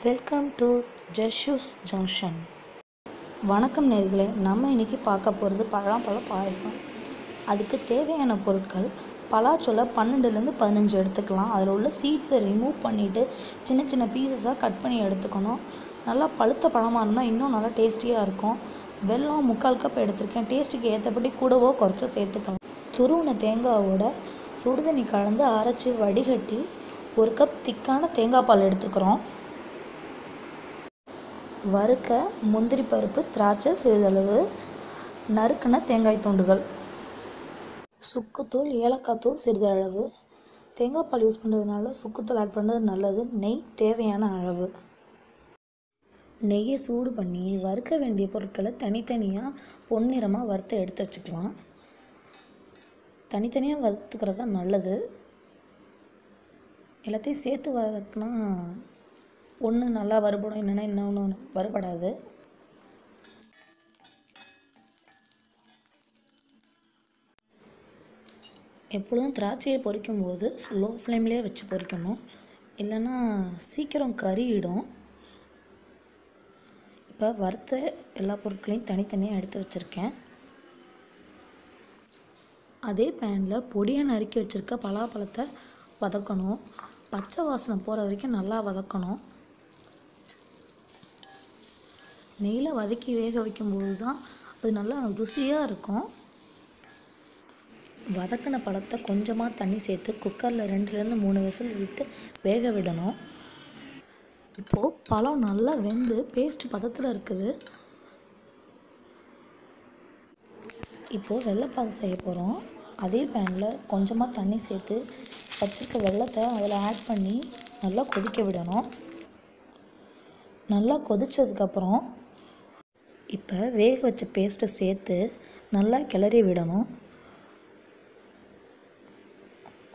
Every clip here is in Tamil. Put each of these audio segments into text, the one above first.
Welcome to ஜஷூஸ் junction. வணக்கம் நேர்களே, நம்ம இன்றைக்கி பார்க்க போகிறது பழாப்பழ பாயசம். அதுக்கு தேவையான பொருட்கள் பலாச்சொலை 12லேருந்து 15 எடுத்துக்கலாம். அதில் உள்ள சீட்ஸை ரிமூவ் பண்ணிவிட்டு சின்ன சின்ன பீசஸாக கட் பண்ணி எடுத்துக்கணும். நல்லா பழுத்த பழமாக இருந்தால் இன்னும் நல்லா டேஸ்டியாக இருக்கும். வெல்லம் 3/4 கப் எடுத்திருக்கேன். டேஸ்ட்டுக்கு ஏற்றபடி கூடவோ குறைச்சோ சேர்த்துக்கலாம். துருவின தேங்காவோட சுடுதண்ணி கலந்து அரைச்சி வடிகட்டி 1 கப் திக்கான தேங்காய் பால் எடுத்துக்கிறோம். வறுக்க முந்திரி பருப்பு, திராட்சை சிறிதளவு, நறுக்கின தேங்காய் துண்டுகள், சுக்குத்தூள், ஏலக்காய் தூள் சிறிதளவு. தேங்காய் பால் யூஸ் பண்ணுறதுனால சுக்குத்தூள் ஆட் பண்ணுறது நல்லது. நெய் தேவையான அளவு. நெய்யை சூடு பண்ணி வறுக்க வேண்டிய பொருட்களை தனித்தனியாக பொன்னிறமாக வறுத்து எடுத்து வச்சுக்கலாம். தனித்தனியாக வறுத்துக்கிறது தான் நல்லது. எல்லாத்தையும் சேர்த்து வறுக்குனா ஒன்று நல்லா வறுபடும், என்னென்னா இன்னொன்று வறுபடாது. எப்பொழுதும் திராட்சையை பொரிக்கும் போது லோ ஃப்ளேம்லேயே வச்சு பொரிக்கணும், இல்லைன்னா சீக்கிரம் கறியிடும். இப்போ வறுத்த எல்லா பொருட்களையும் தனித்தனியாக எடுத்து வச்சுருக்கேன். அதே பேனில் பொடியாக நறுக்கி வச்சுருக்க பலாப்பழத்தை வதக்கணும். பச்சை வாசனை போகிற வரைக்கும் நல்லா வதக்கணும். நெய்யில் வதக்கி வேக வைக்கும்போது தான் அது நல்லா ருசியாக இருக்கும். வதக்கின பழத்தை கொஞ்சமாக தண்ணி சேர்த்து குக்கரில் 2லேருந்து 3 விசில் விட்டு வேக விடணும். இப்போது பழம் நல்லா வெந்து பேஸ்ட் பதத்தில் இருக்குது. இப்போது வெள்ளைப்பாகு செய்ய போகிறோம். அதே பேனில் கொஞ்சமாக தண்ணி சேர்த்து வச்சுருக்க வெள்ளத்தை அதில் ஆட் பண்ணி நல்லா கொதிக்க விடணும். நல்லா கொதித்ததுக்கப்புறம் இப்போ வேக வச்ச பேஸ்ட்டை சேர்த்து நல்லா கிளறி விடணும்.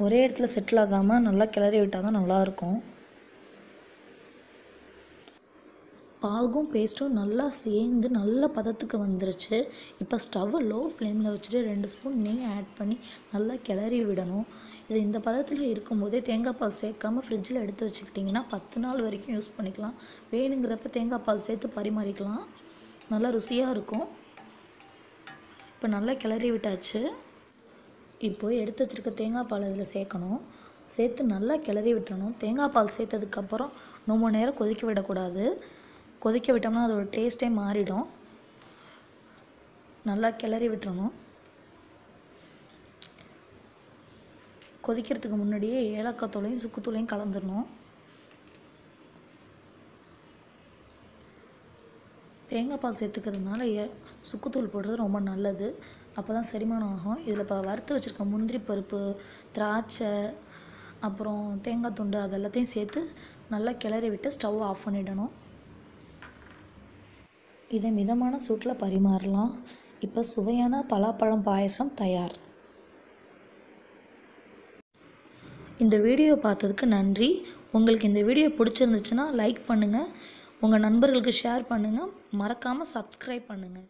ஒரே இடத்துல செட்டில் ஆகாமல் நல்லா கிளறி விட்டால் தான் நல்லாயிருக்கும். பாகும் பேஸ்ட்டும் நல்லா சேர்ந்து நல்ல பதத்துக்கு வந்துருச்சு. இப்போ ஸ்டவ்வை லோ ஃப்ளேமில் வச்சுட்டு 2 ஸ்பூன் நெய் ஆட் பண்ணி நல்லா கிளறி விடணும். இது இந்த பதத்தில் இருக்கும்போதே தேங்காய் பால் சேர்க்காமல் ஃப்ரிட்ஜில் எடுத்து வச்சுக்கிட்டிங்கன்னா 10 நாள் வரைக்கும் யூஸ் பண்ணிக்கலாம். வேணுங்கிறப்ப தேங்காய் பால் சேர்த்து பரிமாறிக்கலாம். நல்லா ருசியாக இருக்கும். இப்போ நல்லா கிளறி விட்டாச்சு. இப்போது எடுத்து வச்சுருக்க தேங்காய் பால் இதில் சேர்க்கணும். சேர்த்து நல்லா கிளறி விட்டுறணும். தேங்காய் பால் சேர்த்ததுக்கப்புறம் ரொம்ப நேரம் கொதிக்க விடக்கூடாது. கொதிக்க விட்டோம்னா அதோட டேஸ்ட்டே மாறிடும். நல்லா கிளறி விட்டுறணும். கொதிக்கிறதுக்கு முன்னாடியே ஏலக்காய் தூளையும் சுக்குத்தூளையும் கலந்துடணும். தேங்காய் பால் சேர்த்துக்கிறதுனால சுக்குத்தூள் போடுறது ரொம்ப நல்லது. அப்போ தான் செரிமானம் ஆகும். இதில் இப்போ வறுத்து வச்சுருக்க முந்திரி பருப்பு, திராட்சை, அப்புறம் தேங்காய் துண்டு அதெல்லாத்தையும் சேர்த்து நல்லா கிளறி விட்டு ஸ்டவ் ஆஃப் பண்ணிடணும். இதை மிதமான சூட்டில் பரிமாறலாம். இப்போ சுவையான பலாப்பழம் பாயசம் தயார். இந்த வீடியோ பார்த்ததுக்கு நன்றி. உங்களுக்கு இந்த வீடியோ பிடிச்சிருந்துச்சுன்னா லைக் பண்ணுங்கள், உங்கள் நண்பர்களுக்கு ஷேர் பண்ணுங்கள், மறக்காமல் சப்ஸ்கிரைப் பண்ணுங்கள்.